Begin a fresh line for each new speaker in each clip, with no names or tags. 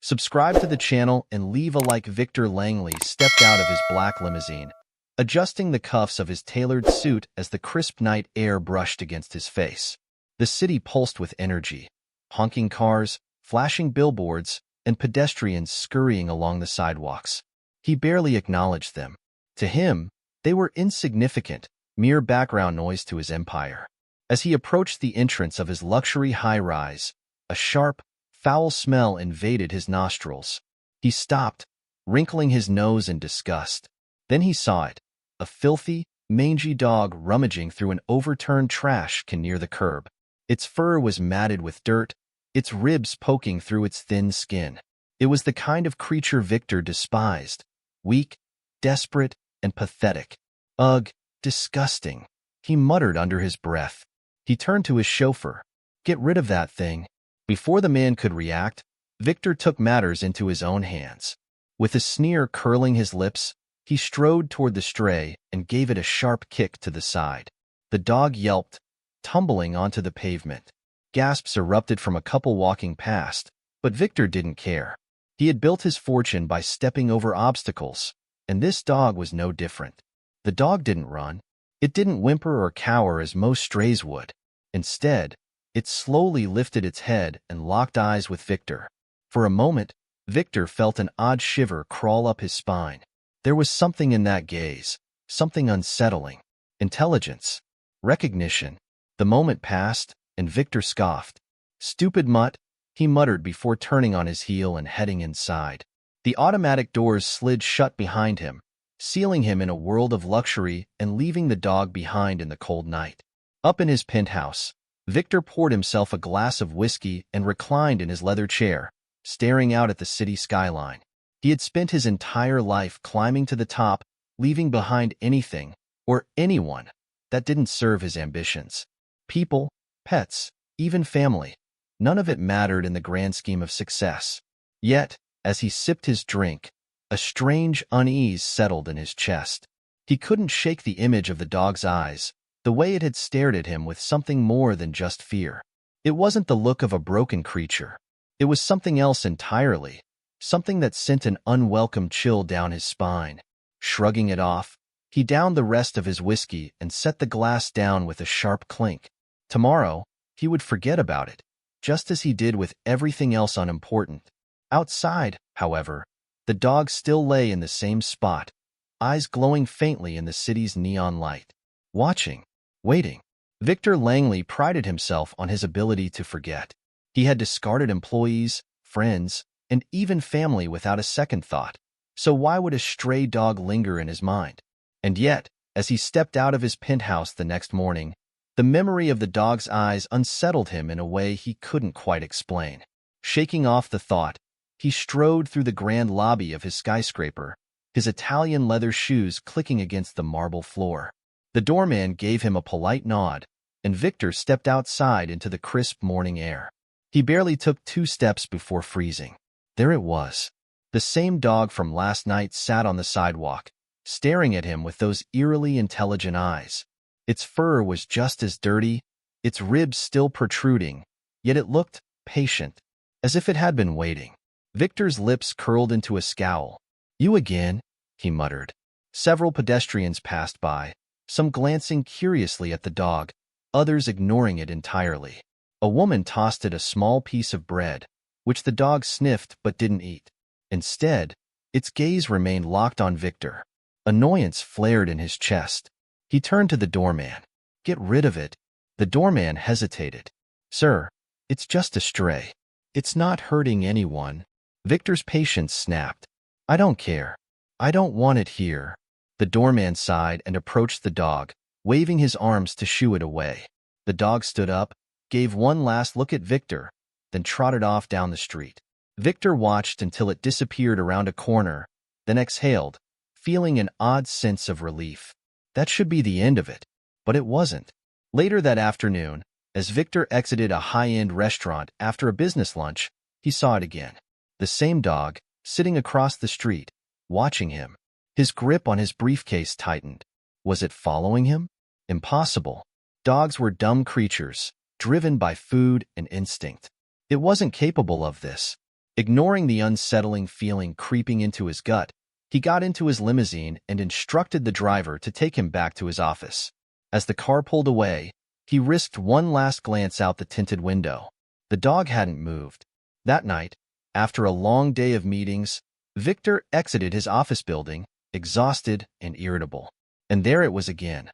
Subscribe to the channel and leave a like. Victor Langley stepped out of his black limousine, adjusting the cuffs of his tailored suit as the crisp night air brushed against his face. The city pulsed with energy, honking cars, flashing billboards, and pedestrians scurrying along the sidewalks. He barely acknowledged them. To him, they were insignificant, mere background noise to his empire. As he approached the entrance of his luxury high-rise, a sharp, foul smell invaded his nostrils. He stopped, wrinkling his nose in disgust. Then he saw it, a filthy, mangy dog rummaging through an overturned trash can near the curb. Its fur was matted with dirt, its ribs poking through its thin skin. It was the kind of creature Victor despised, weak, desperate, and pathetic. Ugh, disgusting, he muttered under his breath. He turned to his chauffeur. Get rid of that thing. Before the man could react, Victor took matters into his own hands. With a sneer curling his lips, he strode toward the stray and gave it a sharp kick to the side. The dog yelped, tumbling onto the pavement. Gasps erupted from a couple walking past, but Victor didn't care. He had built his fortune by stepping over obstacles, and this dog was no different. The dog didn't run. It didn't whimper or cower as most strays would. Instead, it slowly lifted its head and locked eyes with Victor. For a moment, Victor felt an odd shiver crawl up his spine. There was something in that gaze, something unsettling. Intelligence. Recognition. The moment passed, and Victor scoffed. Stupid mutt, he muttered before turning on his heel and heading inside. The automatic doors slid shut behind him, sealing him in a world of luxury and leaving the dog behind in the cold night. Up in his penthouse, Victor poured himself a glass of whiskey and reclined in his leather chair, staring out at the city skyline. He had spent his entire life climbing to the top, leaving behind anything, or anyone, that didn't serve his ambitions. People, pets, even family. None of it mattered in the grand scheme of success. Yet, as he sipped his drink, a strange unease settled in his chest. He couldn't shake the image of the dog's eyes, the way it had stared at him with something more than just fear. It wasn't the look of a broken creature. It was something else entirely, something that sent an unwelcome chill down his spine. Shrugging it off, he downed the rest of his whiskey and set the glass down with a sharp clink. Tomorrow, he would forget about it, just as he did with everything else unimportant. Outside, however, the dog still lay in the same spot, eyes glowing faintly in the city's neon light. Watching. Waiting. Victor Langley prided himself on his ability to forget. He had discarded employees, friends, and even family without a second thought. So why would a stray dog linger in his mind? And yet, as he stepped out of his penthouse the next morning, the memory of the dog's eyes unsettled him in a way he couldn't quite explain. Shaking off the thought, he strode through the grand lobby of his skyscraper, his Italian leather shoes clicking against the marble floor. The doorman gave him a polite nod, and Victor stepped outside into the crisp morning air. He barely took 2 steps before freezing. There it was. The same dog from last night sat on the sidewalk, staring at him with those eerily intelligent eyes. Its fur was just as dirty, its ribs still protruding, yet it looked patient, as if it had been waiting. Victor's lips curled into a scowl. "You again?" he muttered. Several pedestrians passed by, some glancing curiously at the dog, others ignoring it entirely. A woman tossed it a small piece of bread, which the dog sniffed but didn't eat. Instead, its gaze remained locked on Victor. Annoyance flared in his chest. He turned to the doorman. "Get rid of it." The doorman hesitated. "Sir, it's just a stray. It's not hurting anyone." Victor's patience snapped. "I don't care. I don't want it here." The doorman sighed and approached the dog, waving his arms to shoo it away. The dog stood up, gave one last look at Victor, then trotted off down the street. Victor watched until it disappeared around a corner, then exhaled, feeling an odd sense of relief. That should be the end of it, but it wasn't. Later that afternoon, as Victor exited a high-end restaurant after a business lunch, he saw it again. The same dog, sitting across the street, watching him. His grip on his briefcase tightened. Was it following him? Impossible. Dogs were dumb creatures, driven by food and instinct. It wasn't capable of this. Ignoring the unsettling feeling creeping into his gut, he got into his limousine and instructed the driver to take him back to his office. As the car pulled away, he risked one last glance out the tinted window. The dog hadn't moved. That night, after a long day of meetings, Victor exited his office building, exhausted and irritable. And there it was again,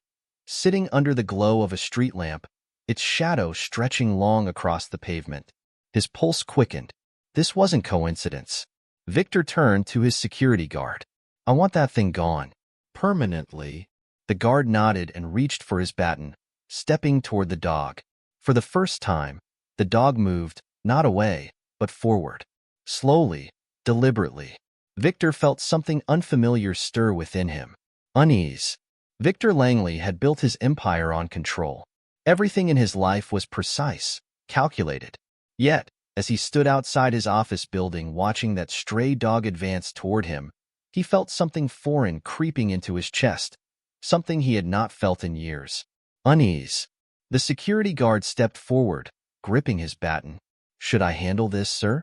sitting under the glow of a street lamp, its shadow stretching long across the pavement. His pulse quickened. This wasn't coincidence. Victor turned to his security guard. "I want that thing gone. Permanently." The guard nodded and reached for his baton, stepping toward the dog. For the first time, the dog moved, not away, but forward. Slowly, deliberately. Victor felt something unfamiliar stir within him. Unease. Victor Langley had built his empire on control. Everything in his life was precise, calculated. Yet, as he stood outside his office building watching that stray dog advance toward him, he felt something foreign creeping into his chest, something he had not felt in years. Unease. The security guard stepped forward, gripping his baton. "Should I handle this, sir?"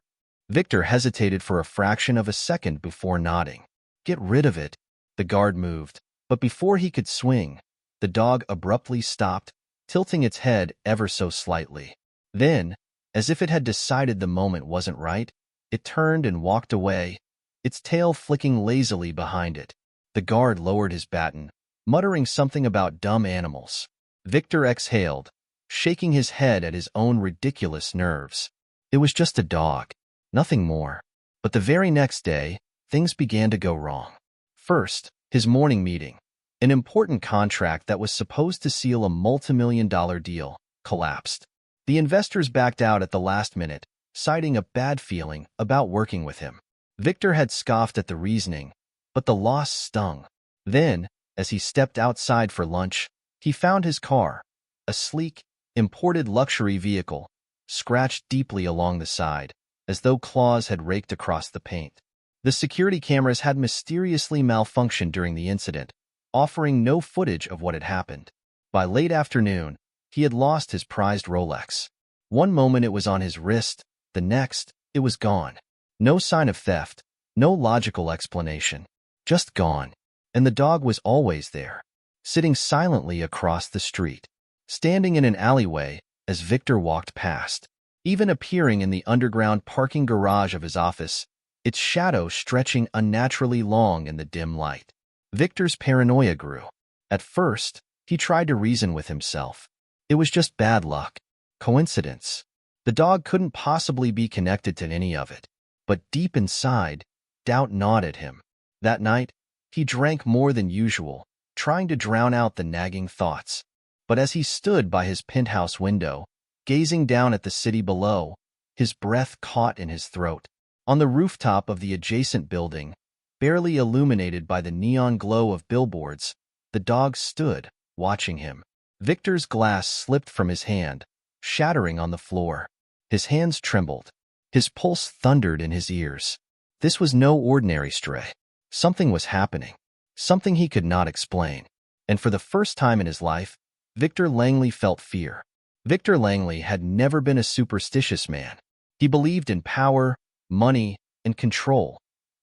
Victor hesitated for a fraction of a second before nodding. "Get rid of it." The guard moved, but before he could swing, the dog abruptly stopped, tilting its head ever so slightly. Then, as if it had decided the moment wasn't right, it turned and walked away, its tail flicking lazily behind it. The guard lowered his baton, muttering something about dumb animals. Victor exhaled, shaking his head at his own ridiculous nerves. It was just a dog, nothing more. But the very next day, things began to go wrong. First, his morning meeting, an important contract that was supposed to seal a multimillion-dollar deal, collapsed. The investors backed out at the last minute, citing a bad feeling about working with him. Victor had scoffed at the reasoning, but the loss stung. Then, as he stepped outside for lunch, he found his car, a sleek, imported luxury vehicle, scratched deeply along the side, as though claws had raked across the paint. The security cameras had mysteriously malfunctioned during the incident, offering no footage of what had happened. By late afternoon, he had lost his prized Rolex. One moment it was on his wrist, the next, it was gone. No sign of theft, no logical explanation. Just gone. And the dog was always there, sitting silently across the street, standing in an alleyway as Victor walked past, even appearing in the underground parking garage of his office, its shadow stretching unnaturally long in the dim light. Victor's paranoia grew. At first, he tried to reason with himself. It was just bad luck. Coincidence. The dog couldn't possibly be connected to any of it. But deep inside, doubt gnawed at him. That night, he drank more than usual, trying to drown out the nagging thoughts. But as he stood by his penthouse window, gazing down at the city below, his breath caught in his throat. On the rooftop of the adjacent building, barely illuminated by the neon glow of billboards, the dog stood, watching him. Victor's glass slipped from his hand, shattering on the floor. His hands trembled. His pulse thundered in his ears. This was no ordinary stray. Something was happening. Something he could not explain. And for the first time in his life, Victor Langley felt fear. Victor Langley had never been a superstitious man. He believed in power, money, and control,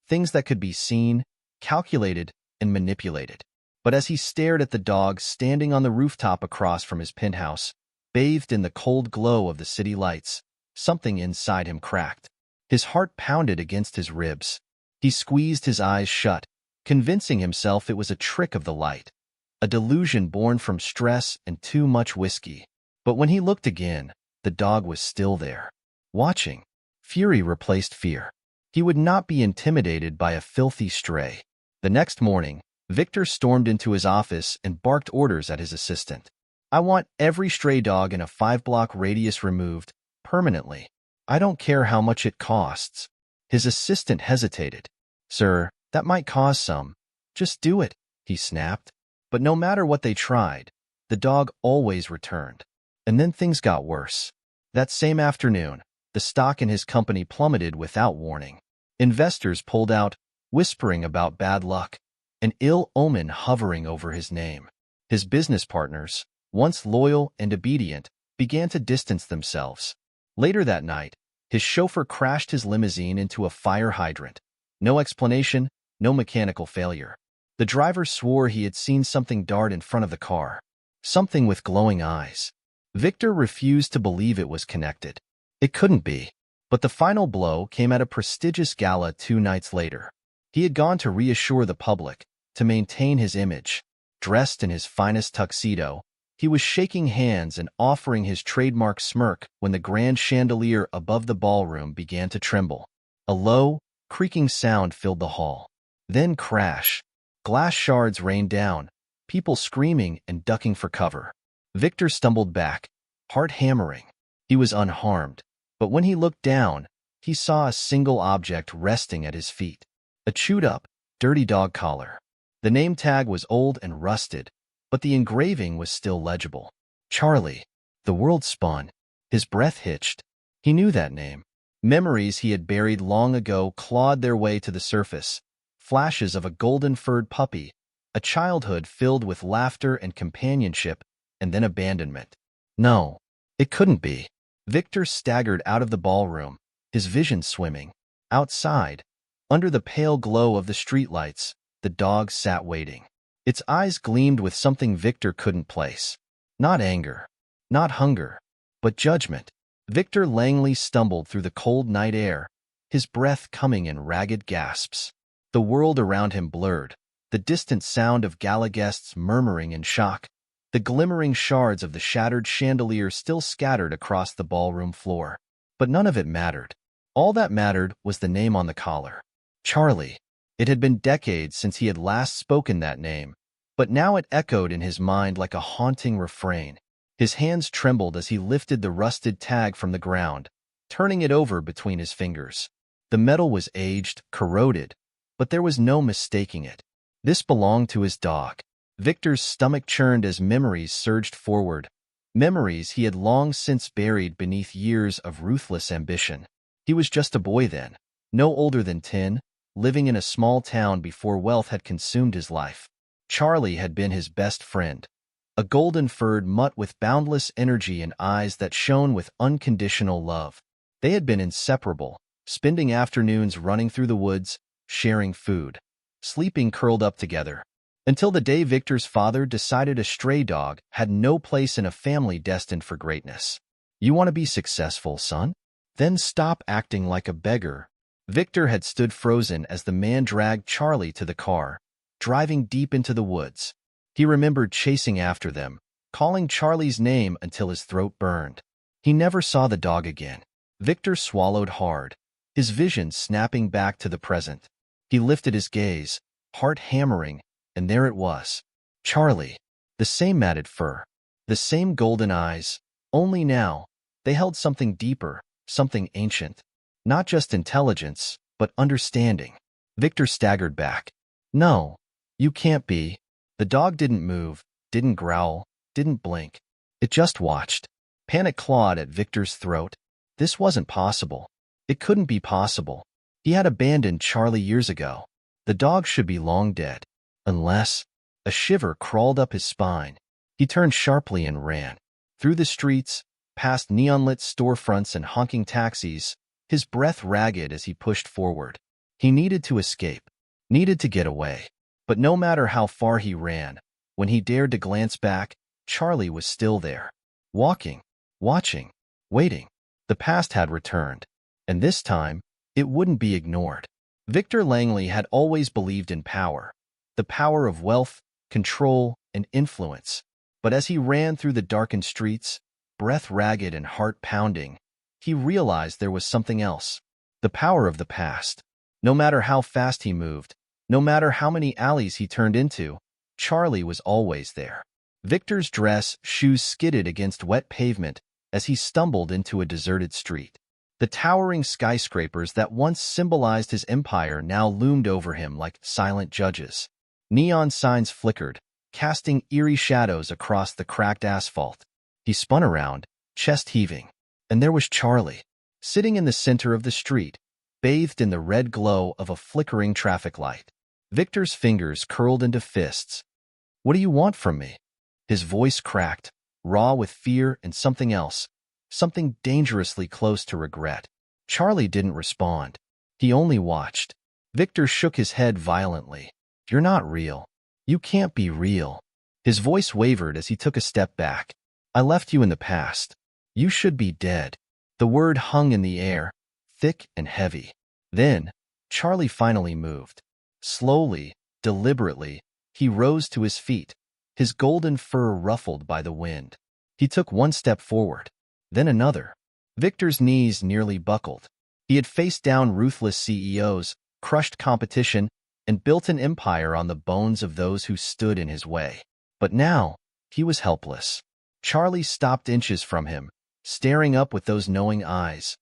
things that could be seen, calculated, and manipulated. But as he stared at the dog standing on the rooftop across from his penthouse, bathed in the cold glow of the city lights, something inside him cracked. His heart pounded against his ribs. He squeezed his eyes shut, convincing himself it was a trick of the light, a delusion born from stress and too much whiskey. But when he looked again, the dog was still there, watching. Fury replaced fear. He would not be intimidated by a filthy stray. The next morning, Victor stormed into his office and barked orders at his assistant. "I want every stray dog in a 5-block radius removed, permanently. I don't care how much it costs." His assistant hesitated. "Sir, that might cause some." "Just do it," he snapped. But no matter what they tried, the dog always returned. And then things got worse. That same afternoon, the stock in his company plummeted without warning. Investors pulled out, whispering about bad luck, an ill omen hovering over his name. His business partners, once loyal and obedient, began to distance themselves. Later that night, His chauffeur crashed his limousine into a fire hydrant. No explanation, no mechanical failure. The driver swore he had seen something dart in front of the car. Something with glowing eyes. Victor refused to believe it was connected. It couldn't be. But the final blow came at a prestigious gala 2 nights later. He had gone to reassure the public, to maintain his image. Dressed in his finest tuxedo, he was shaking hands and offering his trademark smirk when the grand chandelier above the ballroom began to tremble. A low, creaking sound filled the hall. Then crash. Glass shards rained down, people screaming and ducking for cover. Victor stumbled back, heart hammering. He was unharmed, but when he looked down, he saw a single object resting at his feet. A chewed-up, dirty dog collar. The name tag was old and rusted, but the engraving was still legible. Charlie. The world spun. His breath hitched. He knew that name. Memories he had buried long ago clawed their way to the surface. Flashes of a golden-furred puppy, a childhood filled with laughter and companionship, and then abandonment. No, it couldn't be. Victor staggered out of the ballroom, his vision swimming. Outside, under the pale glow of the streetlights, the dog sat waiting. Its eyes gleamed with something Victor couldn't place. Not anger, not hunger, but judgment. Victor Langley stumbled through the cold night air, his breath coming in ragged gasps. The world around him blurred, the distant sound of gala guests murmuring in shock, the glimmering shards of the shattered chandelier still scattered across the ballroom floor. But none of it mattered. All that mattered was the name on the collar. Charlie. It had been decades since he had last spoken that name, but now it echoed in his mind like a haunting refrain. His hands trembled as he lifted the rusted tag from the ground, turning it over between his fingers. The metal was aged, corroded, but there was no mistaking it. This belonged to his dog. Victor's stomach churned as memories surged forward, memories he had long since buried beneath years of ruthless ambition. He was just a boy then, no older than 10, living in a small town before wealth had consumed his life. Charlie had been his best friend, a golden-furred mutt with boundless energy and eyes that shone with unconditional love. They had been inseparable, spending afternoons running through the woods, sharing food, sleeping curled up together, until the day Victor's father decided a stray dog had no place in a family destined for greatness. You want to be successful, son? Then stop acting like a beggar. Victor had stood frozen as the man dragged Charlie to the car, driving deep into the woods. He remembered chasing after them, calling Charlie's name until his throat burned. He never saw the dog again. Victor swallowed hard, his vision snapping back to the present. He lifted his gaze, heart hammering, and there it was. Charlie. The same matted fur, the same golden eyes, only now, they held something deeper, something ancient. Not just intelligence, but understanding. Victor staggered back. No, you can't be. The dog didn't move, didn't growl, didn't blink. It just watched. Panic clawed at Victor's throat. This wasn't possible. It couldn't be possible. He had abandoned Charlie years ago. The dog should be long dead. Unless... A shiver crawled up his spine. He turned sharply and ran. Through the streets, past neon-lit storefronts and honking taxis, his breath ragged as he pushed forward. He needed to escape, needed to get away. But no matter how far he ran, when he dared to glance back, Charlie was still there. Walking, watching, waiting. The past had returned, and this time, it wouldn't be ignored. Victor Langley had always believed in power, the power of wealth, control, and influence. But as he ran through the darkened streets, breath ragged and heart pounding, he realized there was something else. The power of the past. No matter how fast he moved, no matter how many alleys he turned into, Charlie was always there. Victor's dress, shoes skidded against wet pavement as he stumbled into a deserted street. The towering skyscrapers that once symbolized his empire now loomed over him like silent judges. Neon signs flickered, casting eerie shadows across the cracked asphalt. He spun around, chest heaving. And there was Charlie, sitting in the center of the street, bathed in the red glow of a flickering traffic light. Victor's fingers curled into fists. What do you want from me? His voice cracked, raw with fear and something else, something dangerously close to regret. Charlie didn't respond. He only watched. Victor shook his head violently. You're not real. You can't be real. His voice wavered as he took a step back. I left you in the past. You should be dead. The word hung in the air, thick and heavy. Then, Charlie finally moved. Slowly, deliberately, he rose to his feet, his golden fur ruffled by the wind. He took one step forward, then another. Victor's knees nearly buckled. He had faced down ruthless CEOs, crushed competition, and built an empire on the bones of those who stood in his way. But now, he was helpless. Charlie stopped inches from him, staring up with those knowing eyes.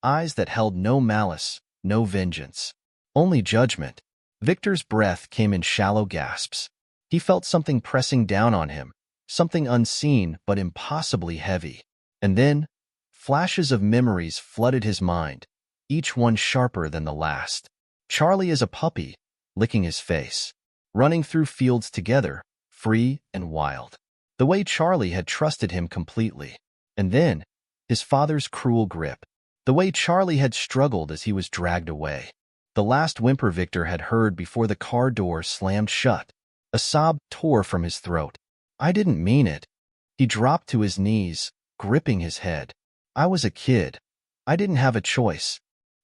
Eyes that held no malice, no vengeance, only judgment. Victor's breath came in shallow gasps. He felt something pressing down on him, something unseen but impossibly heavy. And then, flashes of memories flooded his mind, each one sharper than the last. Charlie as a puppy, licking his face, running through fields together, free and wild. The way Charlie had trusted him completely. And then, his father's cruel grip. The way Charlie had struggled as he was dragged away. The last whimper Victor had heard before the car door slammed shut. A sob tore from his throat. I didn't mean it. He dropped to his knees, gripping his head. I was a kid. I didn't have a choice.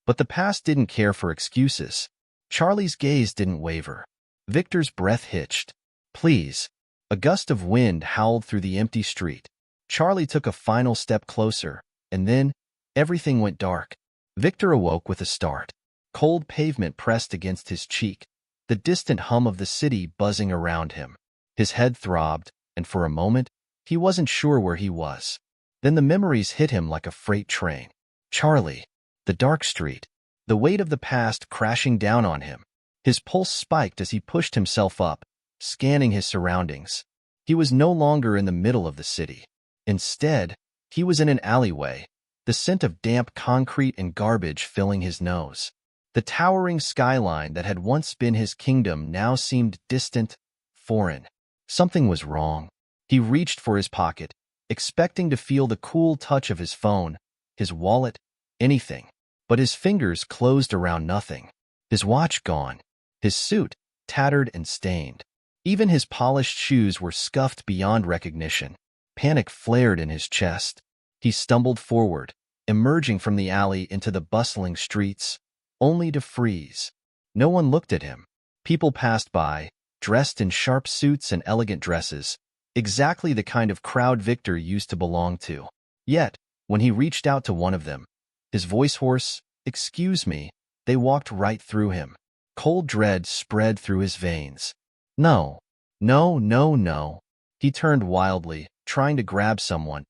But the past didn't care for excuses. Charlie's gaze didn't waver. Victor's breath hitched. Please. A gust of wind howled through the empty street. Charlie took a final step closer, and then everything went dark. Victor awoke with a start. Cold pavement pressed against his cheek, the distant hum of the city buzzing around him. His head throbbed, and for a moment, he wasn't sure where he was. Then the memories hit him like a freight train. Charlie, the dark street, the weight of the past crashing down on him. His pulse spiked as he pushed himself up, scanning his surroundings. He was no longer in the middle of the city. Instead, he was in an alleyway, the scent of damp concrete and garbage filling his nose. The towering skyline that had once been his kingdom now seemed distant, foreign. Something was wrong. He reached for his pocket, expecting to feel the cool touch of his phone, his wallet, anything. But his fingers closed around nothing. His watch gone. His suit, tattered and stained. Even his polished shoes were scuffed beyond recognition. Panic flared in his chest. He stumbled forward, emerging from the alley into the bustling streets, only to freeze. No one looked at him. People passed by, dressed in sharp suits and elegant dresses, exactly the kind of crowd Victor used to belong to. Yet, when he reached out to one of them, his voice hoarse, "Excuse me," they walked right through him. Cold dread spread through his veins. No, no, no, no. He turned wildly, trying to grab someone,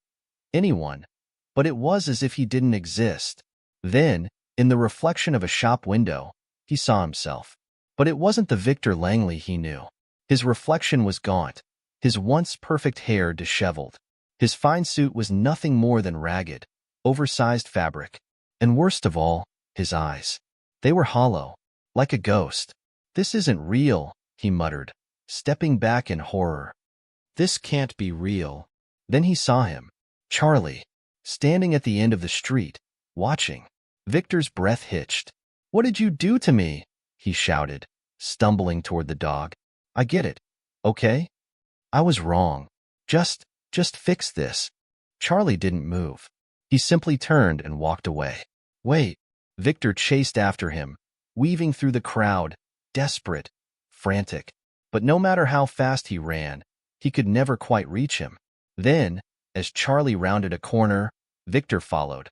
anyone, but it was as if he didn't exist. Then, in the reflection of a shop window, he saw himself. But it wasn't the Victor Langley he knew. His reflection was gaunt, his once perfect hair disheveled. His fine suit was nothing more than ragged, oversized fabric. And worst of all, his eyes. They were hollow, like a ghost. This isn't real, he muttered, stepping back in horror. This can't be real. Then he saw him, Charlie, standing at the end of the street, watching. Victor's breath hitched. What did you do to me? He shouted, stumbling toward the dog. I get it, okay? I was wrong. Just fix this. Charlie didn't move. He simply turned and walked away. Wait. Victor chased after him, weaving through the crowd, desperate, frantic. But no matter how fast he ran, he could never quite reach him. Then, as Charlie rounded a corner, Victor followed,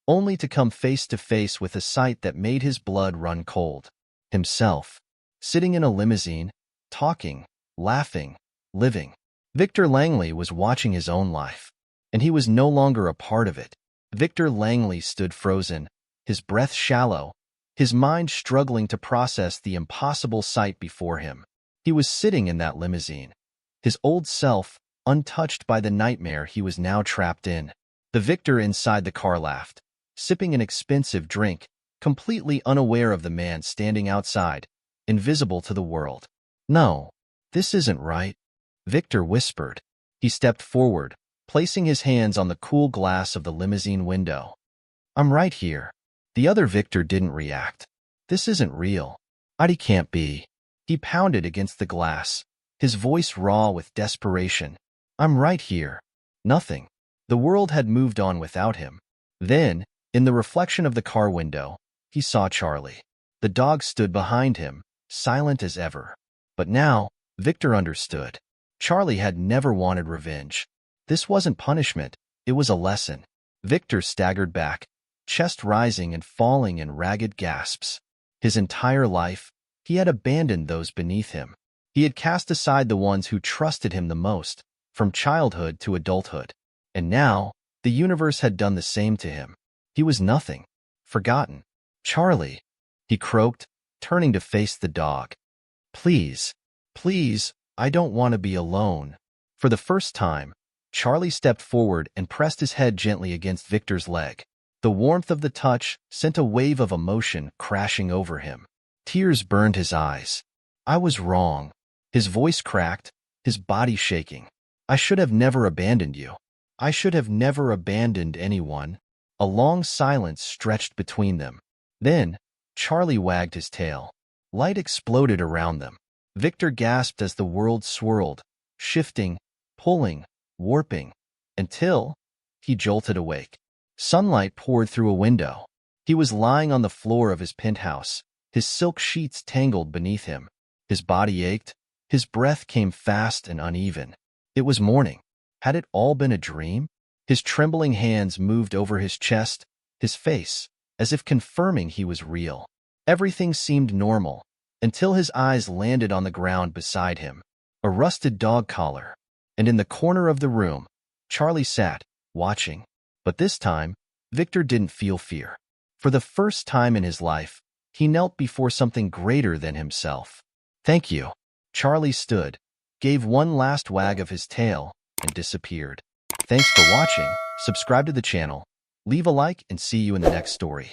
only to come face to face with a sight that made his blood run cold. Himself, sitting in a limousine, talking, laughing, living. Victor Langley was watching his own life, and he was no longer a part of it. Victor Langley stood frozen, his breath shallow, his mind struggling to process the impossible sight before him. He was sitting in that limousine, his old self, untouched by the nightmare he was now trapped in. The Victor inside the car laughed, sipping an expensive drink, completely unaware of the man standing outside, invisible to the world. No, this isn't right, Victor whispered. He stepped forward, placing his hands on the cool glass of the limousine window. I'm right here. The other Victor didn't react. This isn't real. It can't be. He pounded against the glass, his voice raw with desperation. I'm right here. Nothing. The world had moved on without him. Then, in the reflection of the car window, he saw Charlie. The dog stood behind him, silent as ever. But now, Victor understood. Charlie had never wanted revenge. This wasn't punishment, it was a lesson. Victor staggered back, chest rising and falling in ragged gasps. His entire life, he had abandoned those beneath him. He had cast aside the ones who trusted him the most, from childhood to adulthood. And now, the universe had done the same to him. He was nothing. Forgotten. Charlie, he croaked, turning to face the dog. Please, please, I don't want to be alone. For the first time, Charlie stepped forward and pressed his head gently against Victor's leg. The warmth of the touch sent a wave of emotion crashing over him. Tears burned his eyes. I was wrong. His voice cracked, his body shaking. I should have never abandoned you. I should have never abandoned anyone. A long silence stretched between them. Then, Charlie wagged his tail. Light exploded around them. Victor gasped as the world swirled, shifting, pulling, warping, until he jolted awake. Sunlight poured through a window. He was lying on the floor of his penthouse, his silk sheets tangled beneath him. His body ached, his breath came fast and uneven. It was morning. Had it all been a dream? His trembling hands moved over his chest, his face, as if confirming he was real. Everything seemed normal, until his eyes landed on the ground beside him. A rusted dog collar. And in the corner of the room, Charlie sat, watching. But this time, Victor didn't feel fear. For the first time in his life, he knelt before something greater than himself. Thank you. Charlie stood, gave one last wag of his tail, and disappeared. Thanks for watching. Subscribe to the channel, leave a like, and see you in the next story.